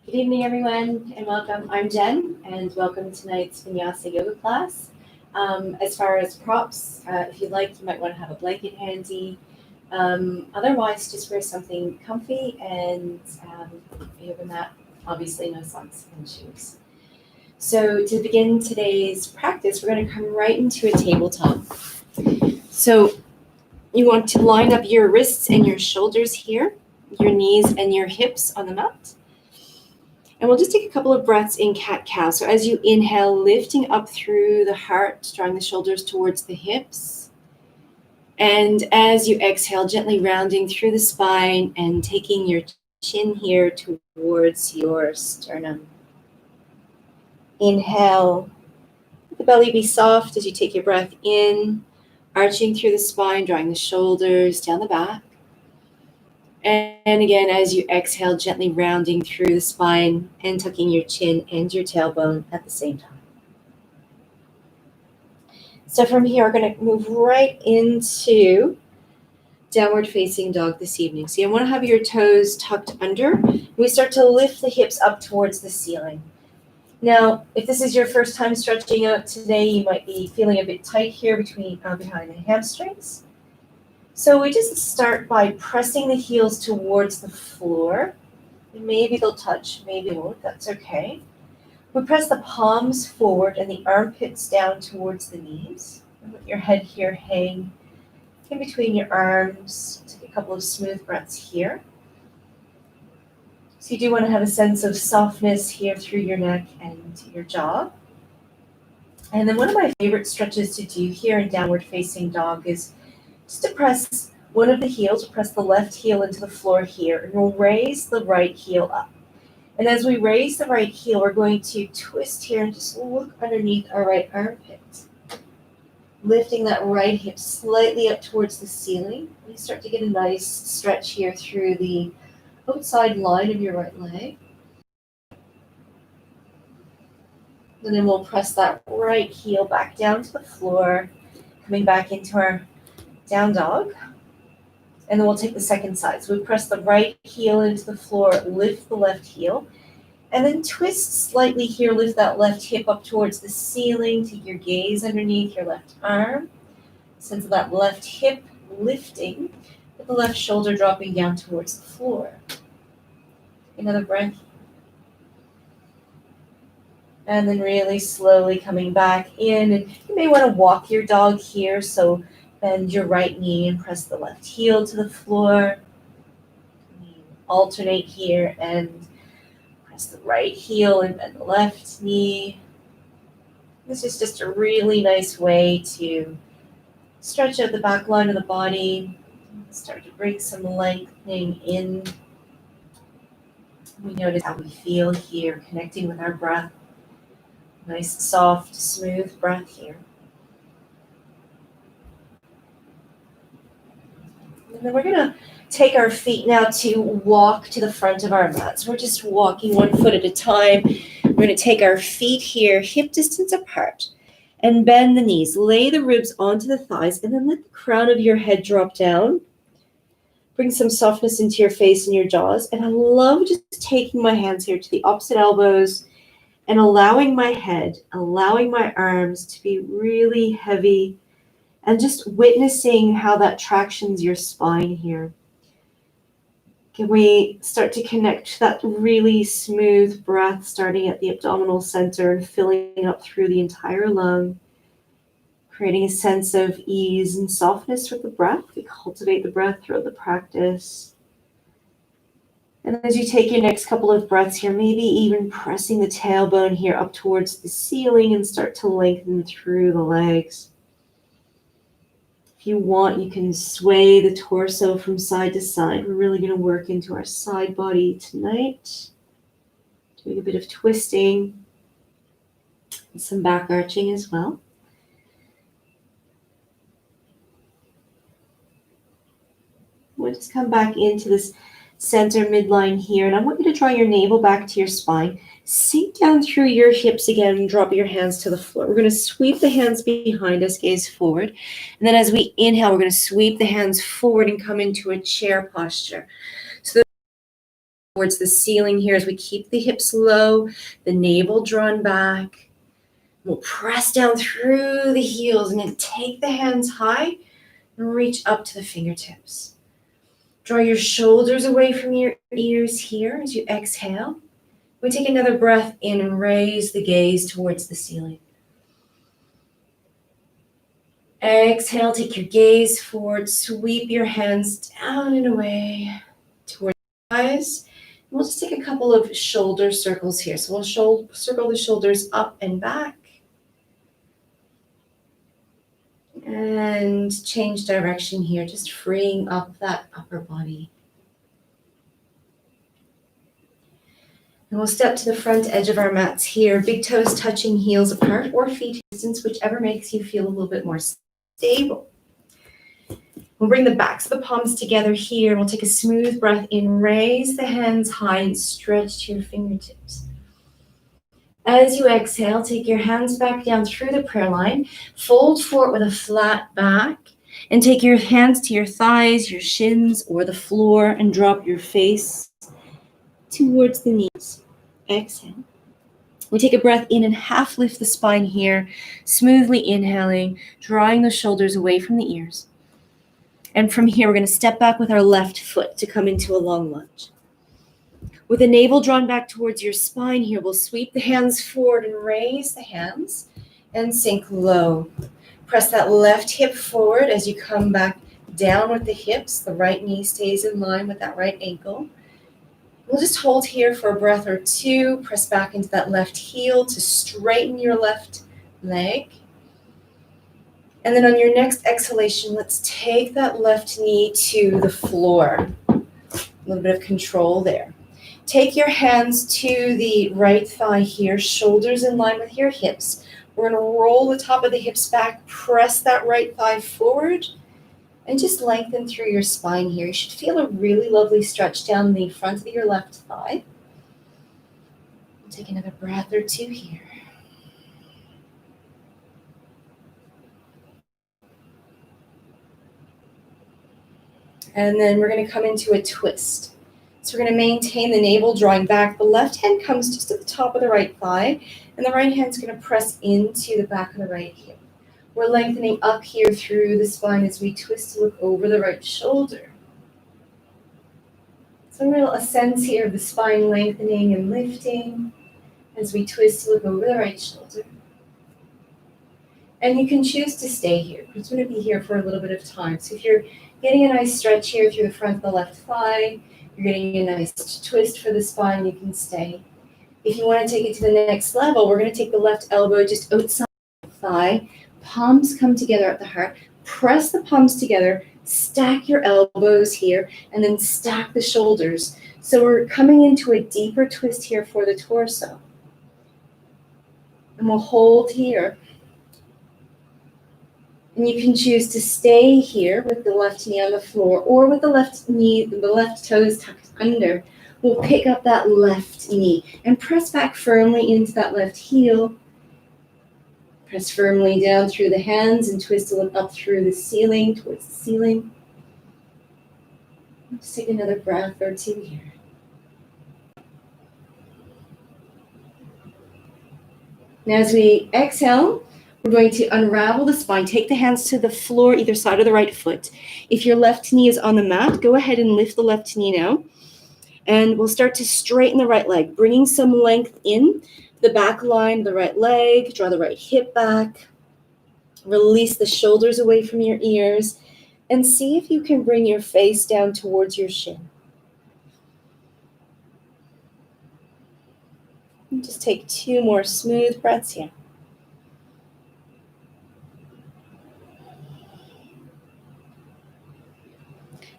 Good evening, everyone, and welcome. I'm Jen, and welcome to tonight's Vinyasa Yoga class. As far as props, if you'd like, you might want to have a blanket handy. Otherwise, just wear something comfy and a yoga mat, obviously no socks and shoes. So to begin today's practice, we're going to come right into a tabletop. So you want to line up your wrists and your shoulders here, your knees and your hips on the mat. And we'll just take a couple of breaths in cat-cow. So as you inhale, lifting up through the heart, drawing the shoulders towards the hips. And as you exhale, gently rounding through the spine and taking your chin here towards your sternum. Inhale, let the belly be soft as you take your breath in, arching through the spine, drawing the shoulders down the back. And again, as you exhale, gently rounding through the spine and tucking your chin and your tailbone at the same time. So from here, we're going to move right into downward facing dog this evening. So you want to have your toes tucked under. We start to lift the hips up towards the ceiling. Now, if this is your first time stretching out today, you might be feeling a bit tight here behind the hamstrings. So we just start by pressing the heels towards the floor. Maybe they'll touch, maybe they won't, that's okay. We press the palms forward and the armpits down towards the knees. And let your head here hang in between your arms. Take a couple of smooth breaths here. So you do want to have a sense of softness here through your neck and your jaw. And then one of my favorite stretches to do here in downward facing dog is just to press one of the heels, press the left heel into the floor here, and we'll raise the right heel up. And as we raise the right heel, we're going to twist here and just look underneath our right armpit. Lifting that right hip slightly up towards the ceiling. You start to get a nice stretch here through the outside line of your right leg. And then we'll press that right heel back down to the floor, coming back into our down dog. And then we'll take the second side. So we press the right heel into the floor, lift the left heel, and then twist slightly here, lift that left hip up towards the ceiling, take your gaze underneath your left arm, sense of that left hip lifting, with the left shoulder dropping down towards the floor. Another breath. And then really slowly coming back in. And you may want to walk your dog here, so bend your right knee and press the left heel to the floor. Alternate here and press the right heel and bend the left knee. This is just a really nice way to stretch out the back line of the body. Start to bring some lengthening in. We notice how we feel here, connecting with our breath. Nice, soft, smooth breath here. And then we're going to take our feet now to walk to the front of our mat. So we're just walking one foot at a time. We're going to take our feet here, hip distance apart, and bend the knees. Lay the ribs onto the thighs, and then let the crown of your head drop down. Bring some softness into your face and your jaws. And I love just taking my hands here to the opposite elbows and allowing my head, allowing my arms to be really heavy, and just witnessing how that tractions your spine here. Can we start to connect that really smooth breath starting at the abdominal center and filling up through the entire lung, creating a sense of ease and softness with the breath. We cultivate the breath throughout the practice. And as you take your next couple of breaths here, maybe even pressing the tailbone here up towards the ceiling and start to lengthen through the legs. If you want, you can sway the torso from side to side. We're really going to work into our side body tonight. Doing a bit of twisting and some back arching as well. We'll just come back into this center midline here, and I want you to draw your navel back to your spine. Sink down through your hips again and drop your hands to the floor. We're going to sweep the hands behind us, gaze forward. And then as we inhale, we're going to sweep the hands forward and come into a chair posture. So towards the ceiling here as we keep the hips low, the navel drawn back. We'll press down through the heels and then take the hands high and reach up to the fingertips. Draw your shoulders away from your ears here as you exhale. We take another breath in and raise the gaze towards the ceiling. Exhale, take your gaze forward, sweep your hands down and away towards the eyes. We'll just take a couple of shoulder circles here. So we'll circle the shoulders up and back. And change direction here, just freeing up that upper body. And we'll step to the front edge of our mats here, big toes touching heels apart or feet distance, whichever makes you feel a little bit more stable. We'll bring the backs of the palms together here. We'll take a smooth breath in, raise the hands high and stretch to your fingertips. As you exhale, take your hands back down through the prayer line, fold forward with a flat back, and take your hands to your thighs, your shins, or the floor, and drop your face towards the knees. Exhale. We take a breath in and half lift the spine here, smoothly inhaling, drawing the shoulders away from the ears. And from here, we're going to step back with our left foot to come into a long lunge. With the navel drawn back towards your spine here, we'll sweep the hands forward and raise the hands and sink low. Press that left hip forward as you come back down with the hips. The right knee stays in line with that right ankle. We'll just hold here for a breath or two. Press back into that left heel to straighten your left leg. And then on your next exhalation, let's take that left knee to the floor. A little bit of control there. Take your hands to the right thigh here, shoulders in line with your hips. We're going to roll the top of the hips back, press that right thigh forward, and just lengthen through your spine here. You should feel a really lovely stretch down the front of your left thigh. Take another breath or two here. And then we're going to come into a twist. So we're going to maintain the navel drawing back. The left hand comes just at the top of the right thigh, and the right hand's going to press into the back of the right hip. We're lengthening up here through the spine as we twist to look over the right shoulder. Some real sense here of the spine lengthening and lifting as we twist to look over the right shoulder. And you can choose to stay here. We're going to be here for a little bit of time. So if you're getting a nice stretch here through the front of the left thigh, you're getting a nice twist for the spine, you can stay. If you want to take it to the next level, we're going to take the left elbow just outside the thigh. Palms come together at the heart. Press the palms together. Stack your elbows here, and then stack the shoulders. So we're coming into a deeper twist here for the torso. And we'll hold here. And you can choose to stay here with the left knee on the floor or with the left knee, the left toes tucked under. We'll pick up that left knee and press back firmly into that left heel. Press firmly down through the hands and twist to look up through the ceiling, towards the ceiling. Just take another breath or two here. Now as we exhale, we're going to unravel the spine. Take the hands to the floor, either side of the right foot. If your left knee is on the mat, go ahead and lift the left knee now. And we'll start to straighten the right leg, bringing some length in the back line of the right leg. Draw the right hip back. Release the shoulders away from your ears. And see if you can bring your face down towards your shin. And just take two more smooth breaths here.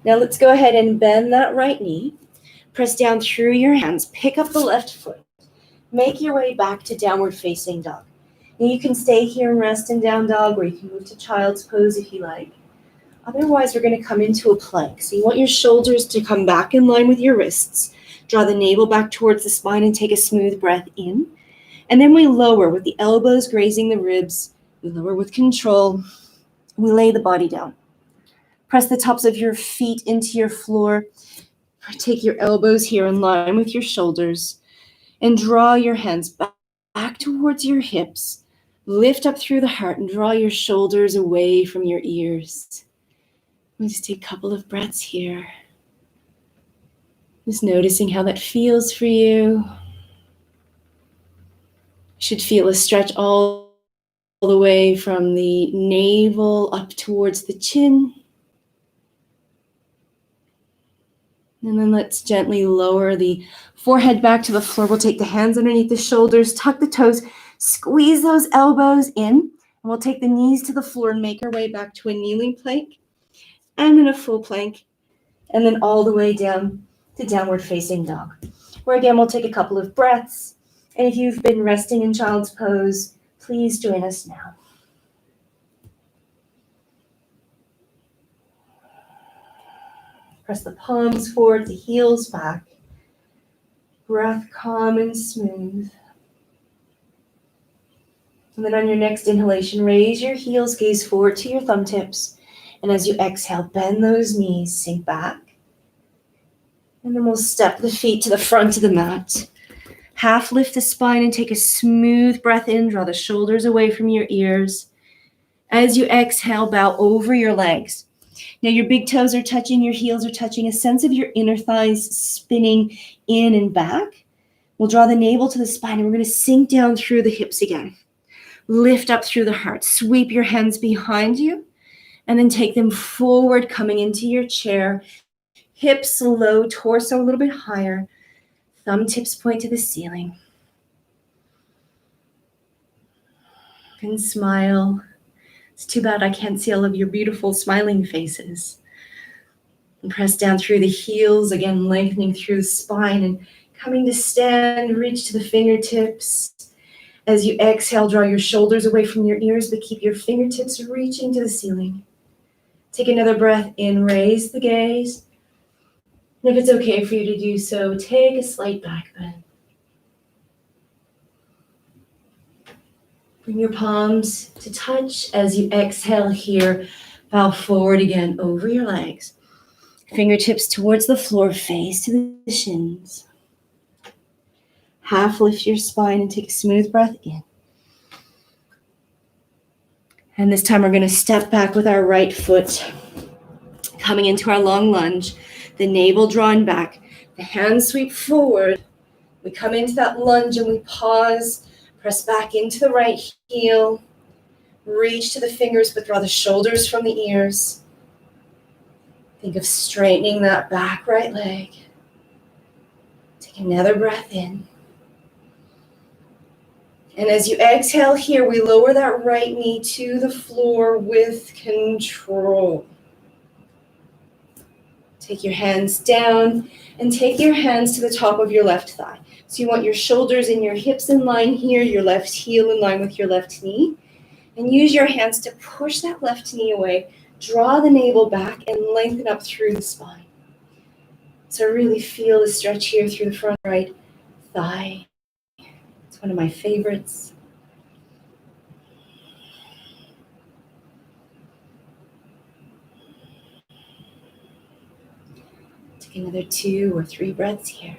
Now let's go ahead and bend that right knee. Press down through your hands. Pick up the left foot. Make your way back to downward facing dog. Now you can stay here and rest in down dog, or you can move to child's pose if you like. Otherwise, we're going to come into a plank. So you want your shoulders to come back in line with your wrists. Draw the navel back towards the spine and take a smooth breath in. And then we lower with the elbows grazing the ribs. We lower with control. We lay the body down. Press the tops of your feet into your floor. Take your elbows here in line with your shoulders and draw your hands back towards your hips. Lift up through the heart and draw your shoulders away from your ears. Let me just take a couple of breaths here. Just noticing how that feels for you. Should feel a stretch all the way from the navel up towards the chin. And then let's gently lower the forehead back to the floor. We'll take the hands underneath the shoulders, tuck the toes, squeeze those elbows in, and we'll take the knees to the floor and make our way back to a kneeling plank and then a full plank, and then all the way down to downward facing dog, where again we'll take a couple of breaths. And if you've been resting in child's pose, please join us now. Press the palms forward, the heels back. Breath calm and smooth. And then on your next inhalation, raise your heels, gaze forward to your thumb tips. And as you exhale, bend those knees, sink back. And then we'll step the feet to the front of the mat. Half lift the spine and take a smooth breath in. Draw the shoulders away from your ears. As you exhale, bow over your legs. Now your big toes are touching, your heels are touching, a sense of your inner thighs spinning in and back. We'll draw the navel to the spine and we're going to sink down through the hips again. Lift up through the heart. Sweep your hands behind you and then take them forward, coming into your chair. Hips low, torso a little bit higher. Thumb tips point to the ceiling. And smile. It's too bad I can't see all of your beautiful smiling faces. And press down through the heels, again lengthening through the spine and coming to stand, reach to the fingertips. As you exhale, draw your shoulders away from your ears, but keep your fingertips reaching to the ceiling. Take another breath in, raise the gaze. And if it's okay for you to do so, take a slight back bend. Bring your palms to touch. As you exhale here, bow forward again over your legs. Fingertips towards the floor, face to the shins. Half lift your spine and take a smooth breath in. And this time we're going to step back with our right foot, coming into our long lunge, the navel drawn back, the hands sweep forward. We come into that lunge and we pause. Press back into the right heel. Reach to the fingers, but draw the shoulders from the ears. Think of straightening that back right leg. Take another breath in. And as you exhale here, we lower that right knee to the floor with control. Take your hands down and take your hands to the top of your left thigh. So you want your shoulders and your hips in line here, your left heel in line with your left knee. And use your hands to push that left knee away. Draw the navel back and lengthen up through the spine. So really feel the stretch here through the front right thigh. It's one of my favorites. Take another 2 or 3 breaths here.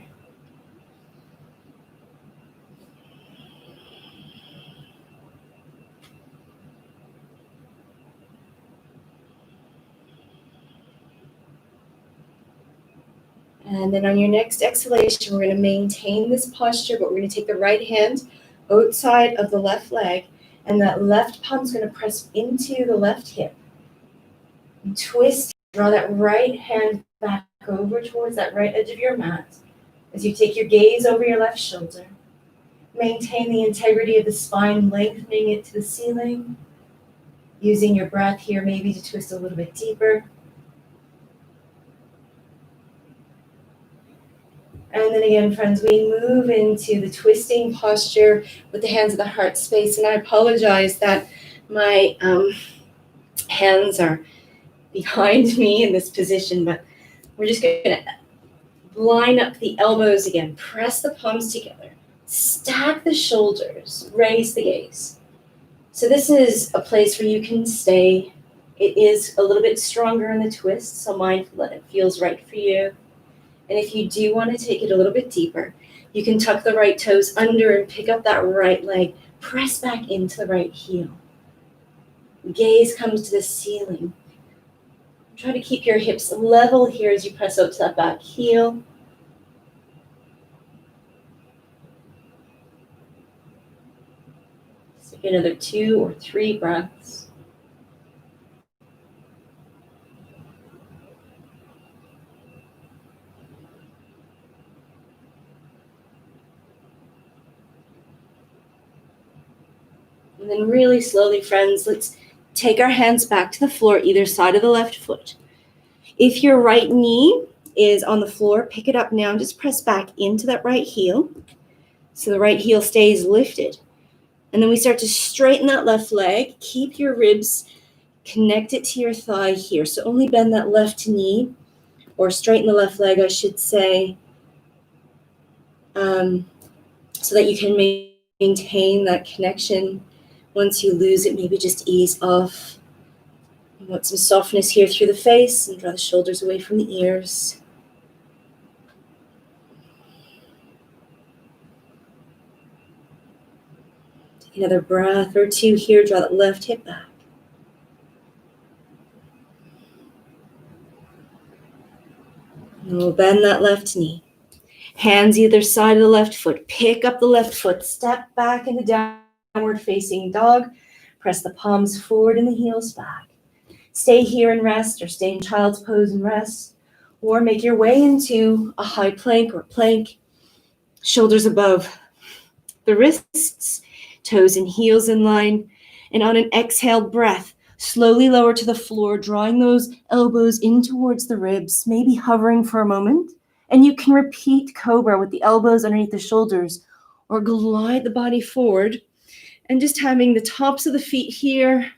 And then on your next exhalation, we're going to maintain this posture, but we're going to take the right hand outside of the left leg, and that left palm is going to press into the left hip. And twist, draw that right hand back over towards that right edge of your mat as you take your gaze over your left shoulder. Maintain the integrity of the spine, lengthening it to the ceiling. Using your breath here maybe to twist a little bit deeper. And then again, friends, we move into the twisting posture with the hands at the heart space. And I apologize that my hands are behind me in this position, but we're just going to line up the elbows again. Press the palms together. Stack the shoulders. Raise the gaze. So this is a place where you can stay. It is a little bit stronger in the twist, so mindful that it feels right for you. And if you do want to take it a little bit deeper, you can tuck the right toes under and pick up that right leg. Press back into the right heel. Gaze comes to the ceiling. Try to keep your hips level here as you press out to that back heel. So take another 2 or 3 breaths. And then really slowly, friends, let's take our hands back to the floor, either side of the left foot. If your right knee is on the floor, pick it up now and just press back into that right heel. So the right heel stays lifted. And then we start to straighten that left leg. Keep your ribs connected to your thigh here. So only bend that left knee, or straighten the left leg, I should say, so that you can maintain that connection. Once you lose it, maybe just ease off. You want some softness here through the face, and draw the shoulders away from the ears. Take another breath or 2 here. Draw that left hip back. And we'll bend that left knee. Hands either side of the left foot. Pick up the left foot. Step back into downward facing dog. Press the palms forward and the heels back. Stay here and rest, or stay in child's pose and rest, or make your way into a high plank or plank. Shoulders above the wrists, toes and heels in line. And on an exhaled breath, slowly lower to the floor, drawing those elbows in towards the ribs, maybe hovering for a moment. And you can repeat cobra with the elbows underneath the shoulders, or glide the body forward and just having the tops of the feet here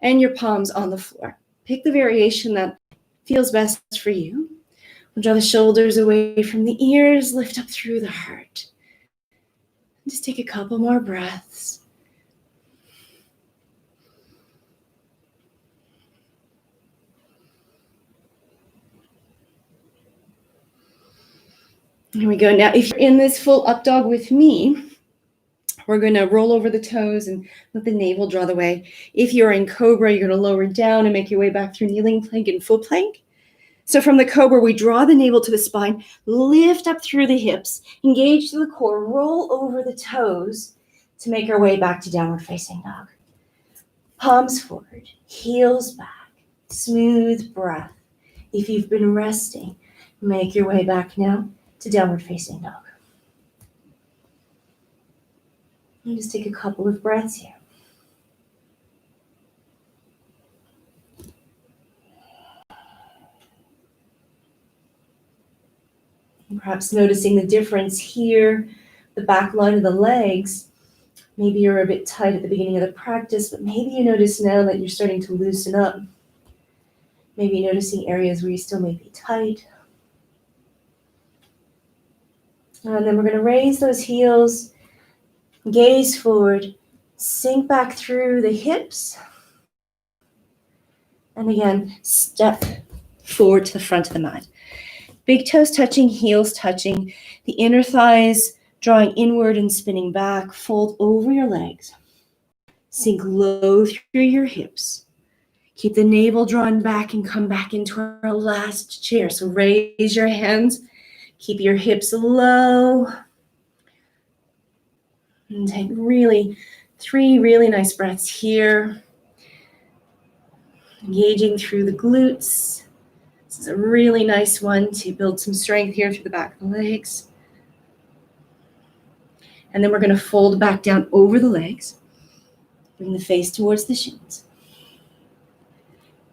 and your palms on the floor. Pick the variation that feels best for you. We'll draw the shoulders away from the ears, lift up through the heart. Just take a couple more breaths. Here we go. Now, if you're in this full up dog with me, we're going to roll over the toes and let the navel draw the way. If you're in cobra, you're going to lower down and make your way back through kneeling plank and full plank. So from the cobra, we draw the navel to the spine, lift up through the hips, engage to the core, roll over the toes to make our way back to downward facing dog. Palms forward, heels back, smooth breath. If you've been resting, make your way back now to downward facing dog. And just take a couple of breaths here. And perhaps noticing the difference here, the back line of the legs. Maybe you're a bit tight at the beginning of the practice, but maybe you notice now that you're starting to loosen up. Maybe noticing areas where you still may be tight. And then we're going to raise those heels, gaze forward, sink back through the hips. And again, step forward to the front of the mat. Big toes touching, heels touching, the inner thighs drawing inward and spinning back. Fold over your legs. Sink low through your hips. Keep the navel drawn back and come back into our last chair. So raise your hands. Keep your hips low. And take 3 really nice breaths here. Engaging through the glutes. This is a really nice one to build some strength here through the back of the legs. And then we're going to fold back down over the legs. Bring the face towards the shins.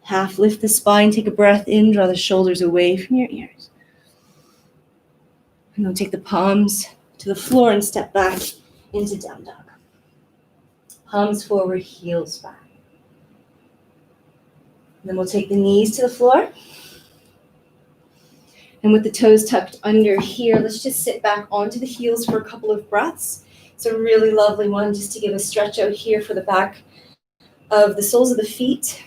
Half lift the spine, take a breath in, draw the shoulders away from your ears. And then take the palms to the floor and step back into down dog. Palms forward, heels back. And then we'll take the knees to the floor. And with the toes tucked under here, let's just sit back onto the heels for a couple of breaths. It's a really lovely one just to give a stretch out here for the back of the soles of the feet.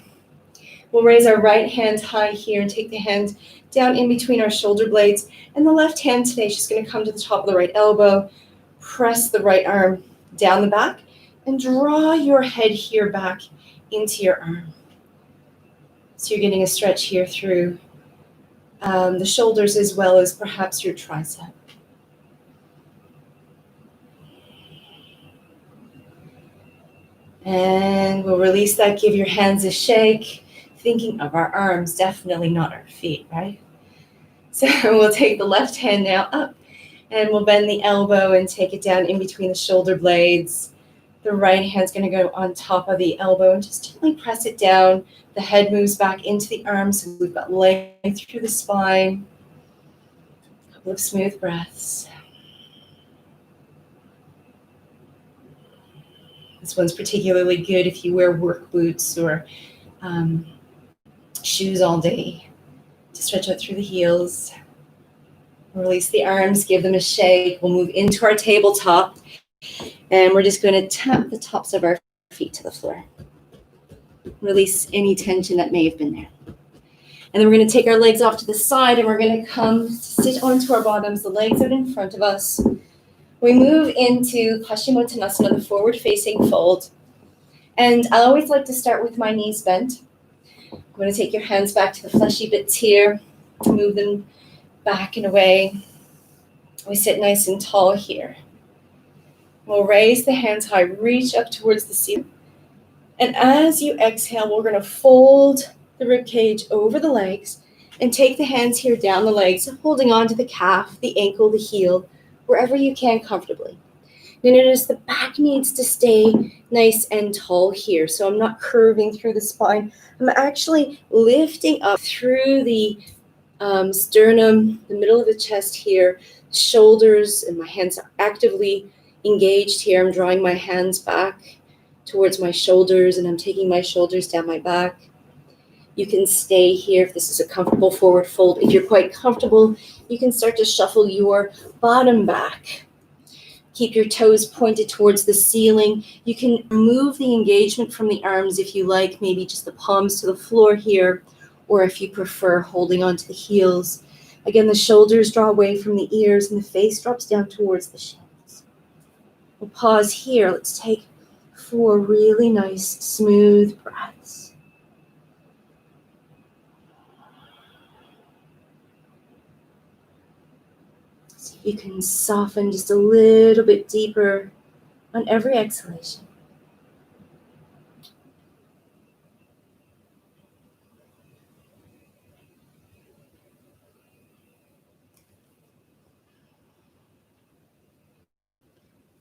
We'll raise our right hand high here and take the hand down in between our shoulder blades. And the left hand today is just going to come to the top of the right elbow, press the right arm down the back, and draw your head here back into your arm. So you're getting a stretch here through the shoulders as well as perhaps your tricep. And we'll release that, give your hands a shake, thinking of our arms, definitely not our feet, right? So we'll take the left hand now up, and we'll bend the elbow and take it down in between the shoulder blades. The right hand's going to go on top of the elbow and just gently press it down. The head moves back into the arms, so we've got length through the spine. A couple of smooth breaths. This one's particularly good if you wear work boots or shoes all day, to stretch out through the heels. Release the arms, give them a shake. We'll move into our tabletop, and we're just going to tap the tops of our feet to the floor. Release any tension that may have been there. And then we're going to take our legs off to the side, and we're going to come sit onto our bottoms, the legs out in front of us. We move into Paschimottanasana, the forward-facing fold. And I always like to start with my knees bent. I'm going to take your hands back to the fleshy bits here, move them back and away. We sit nice and tall here. We'll raise the hands high, reach up towards the ceiling. And as you exhale, we're going to fold the rib cage over the legs and take the hands here down the legs, holding on to the calf, the ankle, the heel, wherever you can comfortably. Now notice the back needs to stay nice and tall here. So I'm not curving through the spine. I'm actually lifting up through the sternum, the middle of the chest here, shoulders, and my hands are actively engaged here. I'm drawing my hands back towards my shoulders, and I'm taking my shoulders down my back. You can stay here if this is a comfortable forward fold. If you're quite comfortable, you can start to shuffle your bottom back. Keep your toes pointed towards the ceiling. You can move the engagement from the arms if you like, maybe just the palms to the floor here, or if you prefer, holding onto the heels. Again, the shoulders draw away from the ears and the face drops down towards the shins. We'll pause here. Let's take 4 really nice, smooth breaths. So you can soften just a little bit deeper on every exhalation.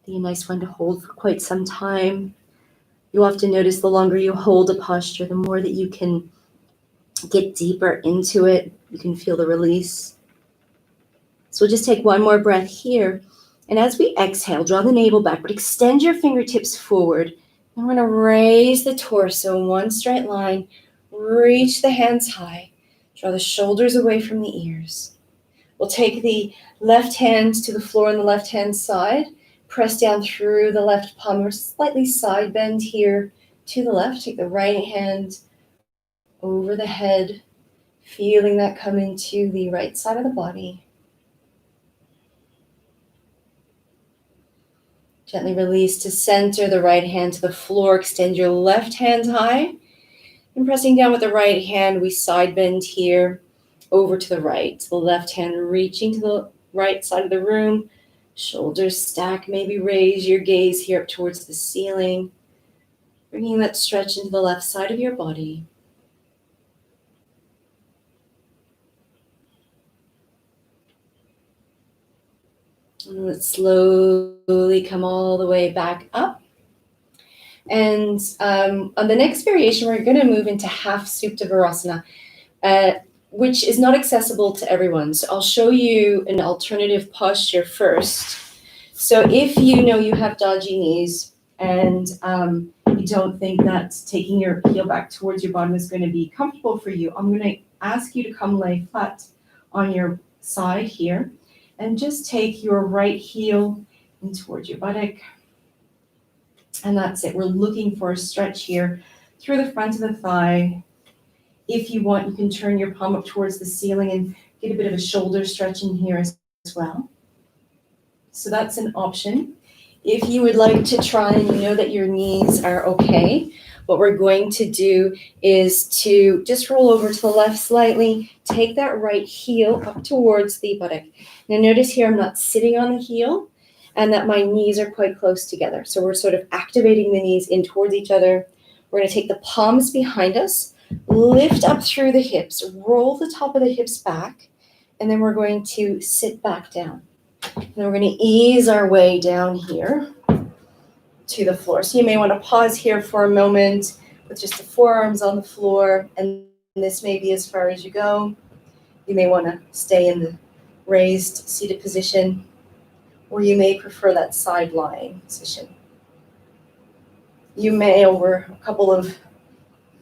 Be a nice one to hold for quite some time. You often notice the longer you hold a posture, the more that you can get deeper into it. You can feel the release. So we'll just take one more breath here. And as we exhale, draw the navel back, but extend your fingertips forward. And we're going to raise the torso in one straight line. Reach the hands high. Draw the shoulders away from the ears. We'll take the left hand to the floor on the left hand side. Press down through the left palm. We're slightly side bend here to the left. Take the right hand over the head, feeling that come into the right side of the body. Gently release to center, the right hand to the floor. Extend your left hand high. And pressing down with the right hand, we side bend here over to the right. The left hand reaching to the right side of the room. Shoulders stack, maybe raise your gaze here up towards the ceiling. Bringing that stretch into the left side of your body. And let's slowly come all the way back up. And on the next variation, we're going to move into half Supta Virasana, which is not accessible to everyone. So I'll show you an alternative posture first. So if you know you have dodgy knees and you don't think that taking your heel back towards your bottom is going to be comfortable for you, I'm going to ask you to come lay flat on your side here. And just take your right heel in towards your buttock. And that's it. We're looking for a stretch here through the front of the thigh. If you want, you can turn your palm up towards the ceiling and Get a bit of a shoulder stretch in here as well. So that's an option. If you would like to try and you know that your knees are okay, what we're going to do is to just roll over to the left slightly, take that right heel up towards the buttock. Now notice here I'm not sitting on the heel and that my knees are quite close together. So we're sort of activating the knees in towards each other. We're going to take the palms behind us, lift up through the hips, roll the top of the hips back, and then we're going to sit back down. And we're going to ease our way down here to the floor. So you may want to pause here for a moment with just the forearms on the floor, and this may be as far as you go. You may want to stay in the raised seated position, or you may prefer that side lying position. You may, over a couple of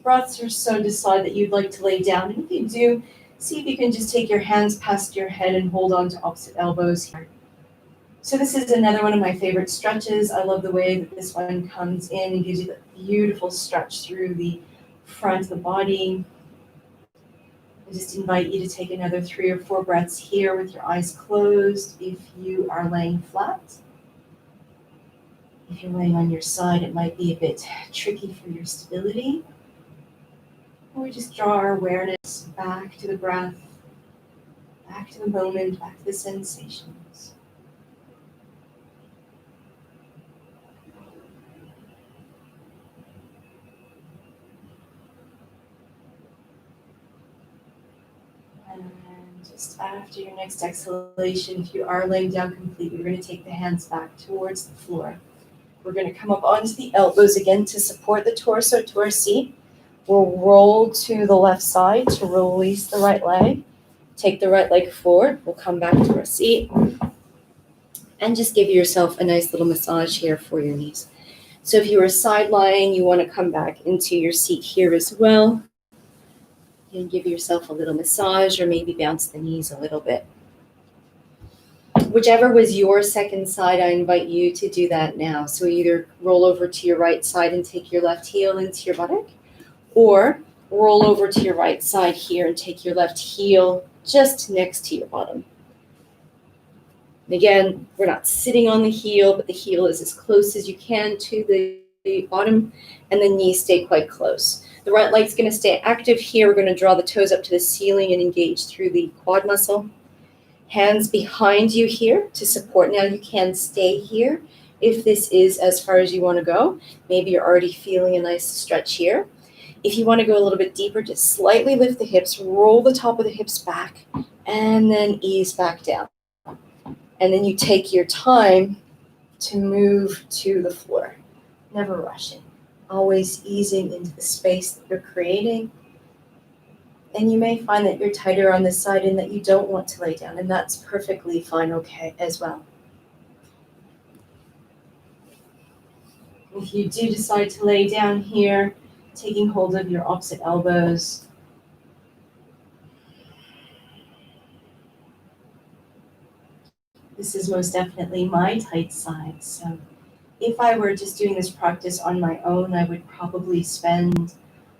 breaths or so, decide that you'd like to lay down. And if you do, see if you can just take your hands past your head and hold on to opposite elbows here. So this is another one of my favorite stretches. I love the way that this one comes in and gives you that beautiful stretch through the front of the body. I just invite you to take another 3 or 4 breaths here with your eyes closed if you are laying flat. If you're laying on your side, it might be a bit tricky for your stability. Or we just draw our awareness back to the breath, back to the moment, back to the sensations. And just after your next exhalation, if you are laying down completely, we're going to take the hands back towards the floor. We're going to come up onto the elbows again to support the torso to our seat. We'll roll to the left side to release the right leg. Take the right leg forward. We'll come back to our seat. And just give yourself a nice little massage here for your knees. So if you are side lying, you want to come back into your seat here as well. And give yourself a little massage or maybe bounce the knees a little bit. Whichever was your second side, I invite you to do that now. So either roll over to your right side and take your left heel into your buttock, or roll over to your right side here and take your left heel just next to your bottom. And again, we're not sitting on the heel, but the heel is as close as you can to the bottom, and the knees stay quite close. The right leg's going to stay active here. We're going to draw the toes up to the ceiling and engage through the quad muscle. Hands behind you here to support. Now you can stay here if this is as far as you want to go. Maybe you're already feeling a nice stretch here. If you want to go a little bit deeper, just slightly lift the hips, roll the top of the hips back, and then ease back down. And then you take your time to move to the floor. Never rushing. Always easing into the space that you're creating. And you may find that you're tighter on this side and that you don't want to lay down, and that's perfectly fine, okay, as well. If you do decide to lay down here, taking hold of your opposite elbows, this is most definitely my tight side. So if I were just doing this practice on my own, I would probably spend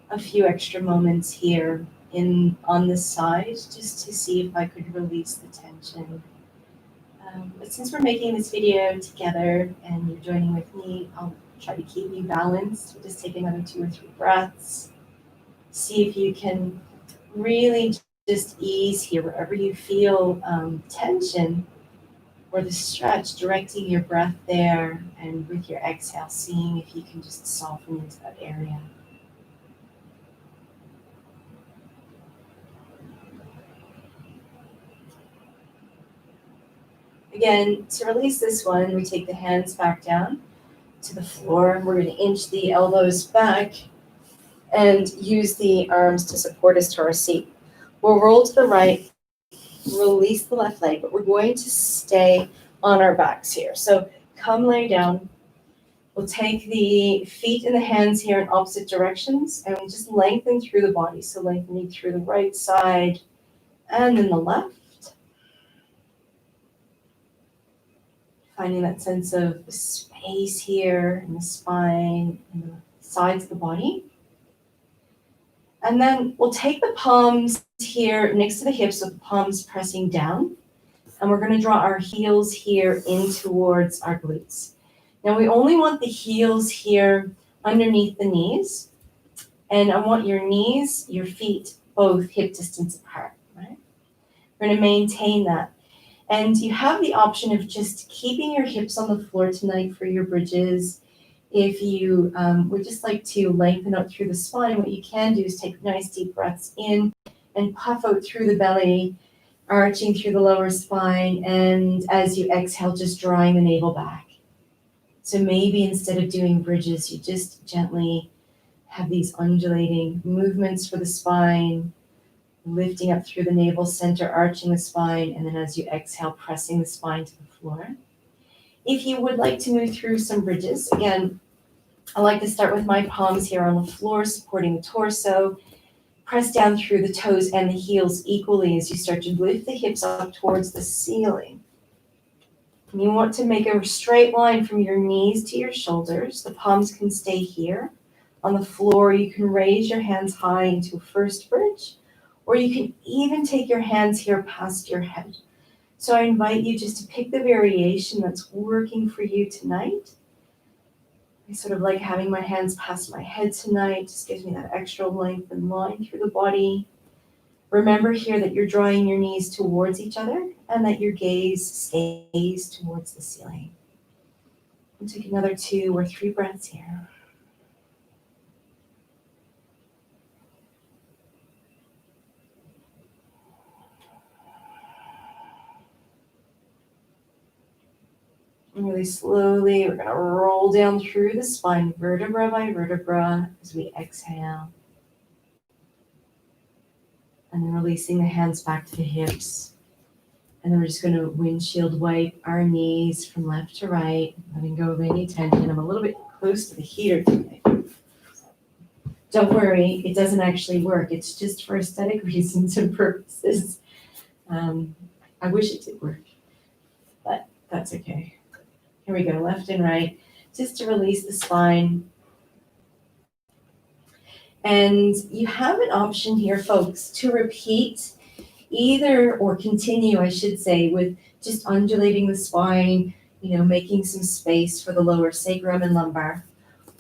a few extra moments here on this side just to see if I could release the tension. But since we're making this video together and you're joining with me, I'll try to keep you balanced. We'll just take another 2 or 3 breaths. See if you can really just ease here wherever you feel tension or the stretch, directing your breath there, and with your exhale, seeing if you can just soften into that area. Again, to release this one, we take the hands back down to the floor. We're going to inch the elbows back and use the arms to support us to our seat. We'll roll to the right, release the left leg, but we're going to stay on our backs here. So come lay down. We'll take the feet and the hands here in opposite directions and we'll just lengthen through the body. So lengthening through the right side and then the left. Finding that sense of space here in the spine and the sides of the body. And then we'll take the palms here next to the hips with the palms pressing down. And we're going to draw our heels here in towards our glutes. Now we only want the heels here underneath the knees. And I want your knees, your feet, both hip distance apart, right? We're going to maintain that. And you have the option of just keeping your hips on the floor tonight for your bridges. If you would just like to lengthen out through the spine, what you can do is take nice deep breaths in and puff out through the belly, arching through the lower spine, and as you exhale, just drawing the navel back. So maybe instead of doing bridges, you just gently have these undulating movements for the spine, lifting up through the navel center, arching the spine, and then as you exhale, pressing the spine to the floor. If you would like to move through some bridges, again, I like to start with my palms here on the floor, supporting the torso. Press down through the toes and the heels equally as you start to lift the hips up towards the ceiling. And you want to make a straight line from your knees to your shoulders. The palms can stay here. On the floor, you can raise your hands high into a first bridge, or you can even take your hands here past your head. So I invite you just to pick the variation that's working for you tonight. I sort of like having my hands past my head tonight. Just gives me that extra length and line through the body. Remember here that you're drawing your knees towards each other and that your gaze stays towards the ceiling. We'll take another 2 or 3 breaths here. And really slowly, we're going to roll down through the spine, vertebra by vertebra, as we exhale. And then releasing the hands back to the hips. And then we're just going to windshield wipe our knees from left to right, letting go of any tension. I'm a little bit close to the heater today. Don't worry, it doesn't actually work. It's just for aesthetic reasons and purposes. I wish it did work, but that's okay. Here we go, left and right, just to release the spine. And you have an option here, folks, to repeat either, or continue, I should say, with just undulating the spine, making some space for the lower sacrum and lumbar,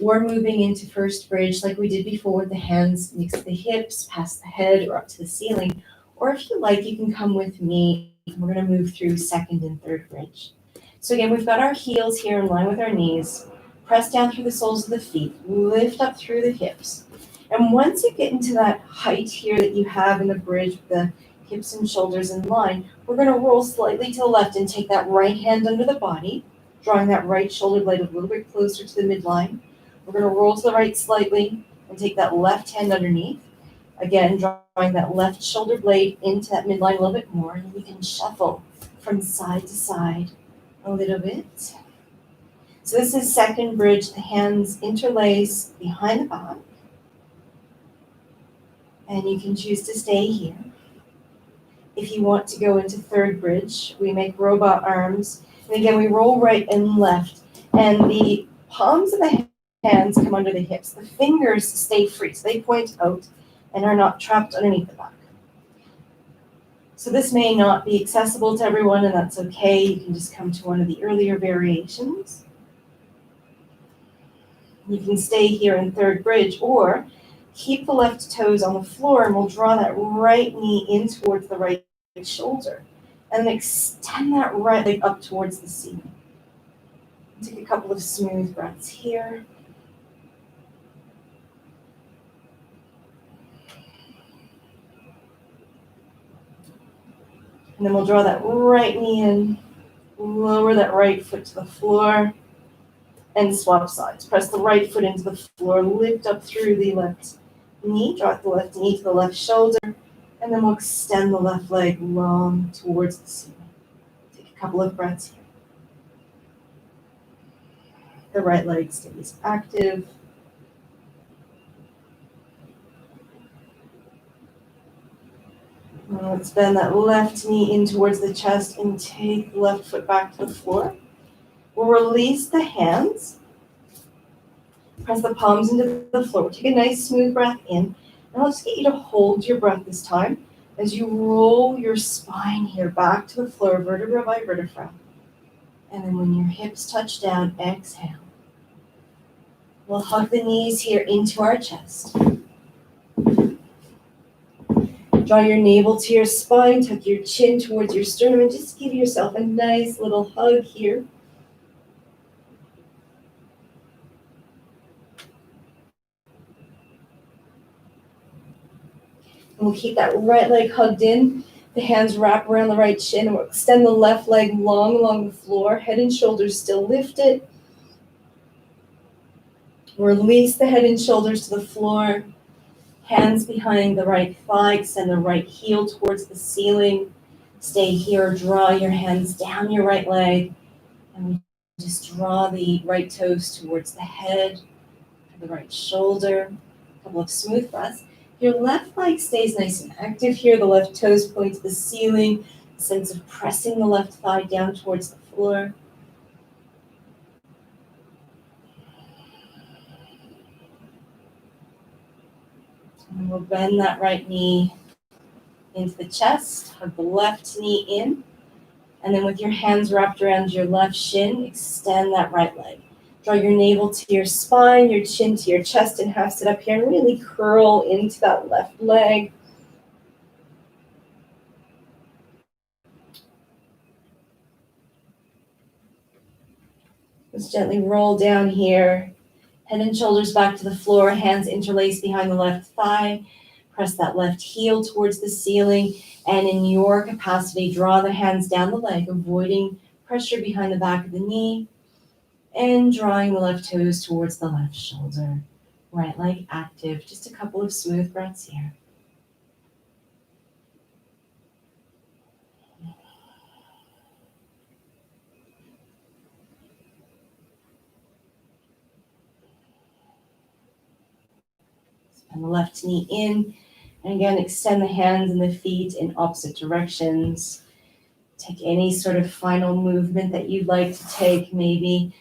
or moving into first bridge like we did before with the hands next to the hips, past the head, or up to the ceiling. Or if you like, you can come with me. We're going to move through second and third bridge. So again, we've got our heels here in line with our knees. Press down through the soles of the feet. Lift up through the hips. And once you get into that height here that you have in the bridge with the hips and shoulders in line, we're going to roll slightly to the left and take that right hand under the body, drawing that right shoulder blade a little bit closer to the midline. We're going to roll to the right slightly and take that left hand underneath. Again, drawing that left shoulder blade into that midline a little bit more, and we can shuffle from side to side a little bit. So this is second bridge. The hands interlace behind the back. And you can choose to stay here. If you want to go into third bridge, we make robot arms. And again, we roll right and left. And the palms of the hands come under the hips. The fingers stay free, so they point out and are not trapped underneath the back. So this may not be accessible to everyone, and that's okay. You can just come to one of the earlier variations. You can stay here in third bridge, or keep the left toes on the floor, and we'll draw that right knee in towards the right shoulder. And then extend that right leg up towards the ceiling. Take a couple of smooth breaths here. And then we'll draw that right knee in, lower that right foot to the floor, and swap sides. Press the right foot into the floor, lift up through the left knee, draw the left knee to the left shoulder, and then we'll extend the left leg long towards the ceiling. Take a couple of breaths here. The right leg stays active. Now let's bend that left knee in towards the chest and take the left foot back to the floor. We'll release the hands. Press the palms into the floor. Take a nice smooth breath in. Now let's get you to hold your breath this time as you roll your spine here back to the floor, vertebra by vertebra. And then when your hips touch down, exhale. We'll hug the knees here into our chest. Draw your navel to your spine, tuck your chin towards your sternum, and just give yourself a nice little hug here. And we'll keep that right leg hugged in. The hands wrap around the right shin, and we'll extend the left leg long along the floor. Head and shoulders still lifted. Release the head and shoulders to the floor. Hands behind the right thigh, extend the right heel towards the ceiling. Stay here, draw your hands down your right leg, and we just draw the right toes towards the head, the right shoulder. A couple of smooth breaths. Your left leg stays nice and active here. The left toes point to the ceiling. A sense of pressing the left thigh down towards the floor. And we'll bend that right knee into the chest. Hug the left knee in. And then with your hands wrapped around your left shin, extend that right leg. Draw your navel to your spine, your chin to your chest, and half sit up here and really curl into that left leg. Let's gently roll down here. Head and shoulders back to the floor, hands interlaced behind the left thigh. Press that left heel towards the ceiling. And in your capacity, draw the hands down the leg, avoiding pressure behind the back of the knee. And drawing the left toes towards the left shoulder. Right leg active. Just a couple of smooth breaths here. And the left knee in. And again, extend the hands and the feet in opposite directions. Take any sort of final movement that you'd like to take, maybe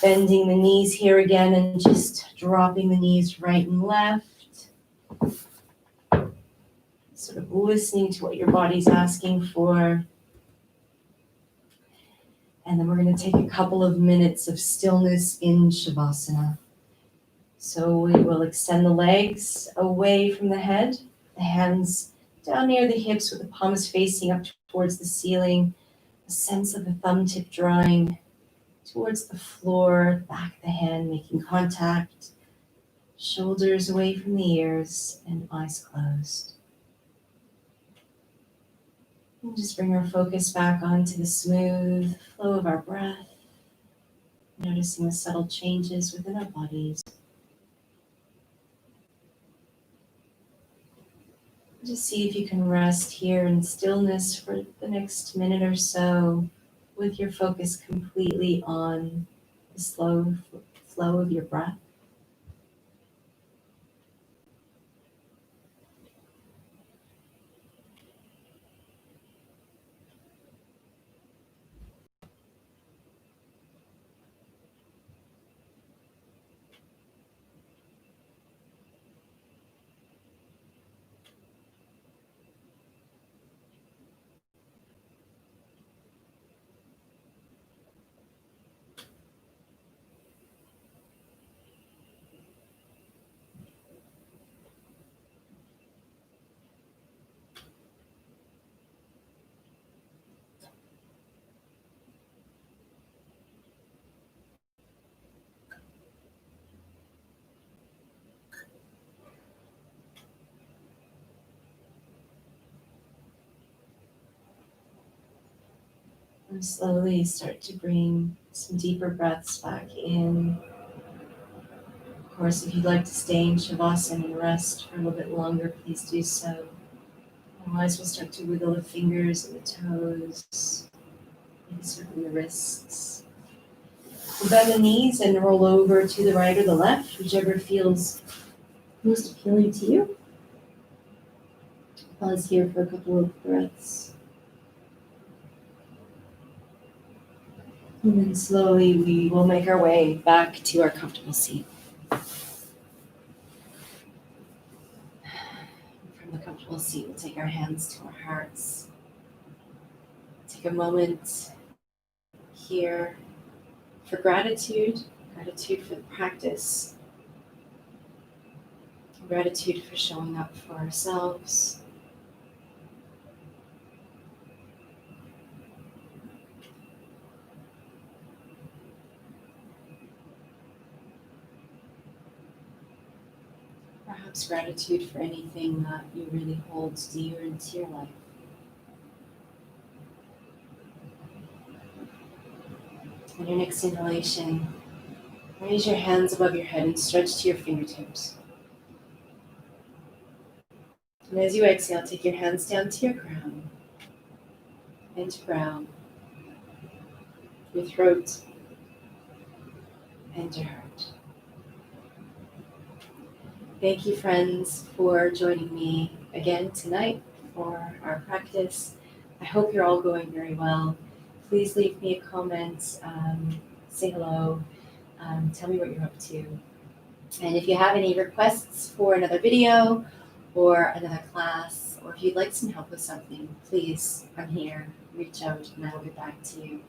bending the knees here again and just dropping the knees right and left. Sort of listening to what your body's asking for. And then we're going to take a couple of minutes of stillness in Shavasana. So we will extend the legs away from the head, the hands down near the hips with the palms facing up towards the ceiling, a sense of the thumb tip drawing towards the floor, back of the hand making contact, shoulders away from the ears, and eyes closed. And just bring our focus back onto the smooth flow of our breath, noticing the subtle changes within our bodies. Just see if you can rest here in stillness for the next minute or so with your focus completely on the slow flow of your breath. And slowly start to bring some deeper breaths back in. Of course, if you'd like to stay in Shavasana and rest for a little bit longer, please do so. Otherwise, we'll start to wiggle the fingers and the toes, maybe circling the wrists. We'll bend the knees and roll over to the right or the left, whichever feels most appealing to you. Pause here for a couple of breaths. And then slowly we will make our way back to our comfortable seat. We'll take our hands to our hearts. Take a moment here for gratitude for the practice, gratitude for showing up for ourselves. Perhaps gratitude for anything that you really hold dear into your life. On your next inhalation, raise your hands above your head and stretch to your fingertips. And as you exhale, take your hands down to your crown, and brow, your throat, and your heart. Thank you, friends, for joining me again tonight for our practice. I hope you're all going very well. Please leave me a comment, say hello, tell me what you're up to. And if you have any requests for another video or another class, or if you'd like some help with something, please, I'm here. Reach out and I will get back to you.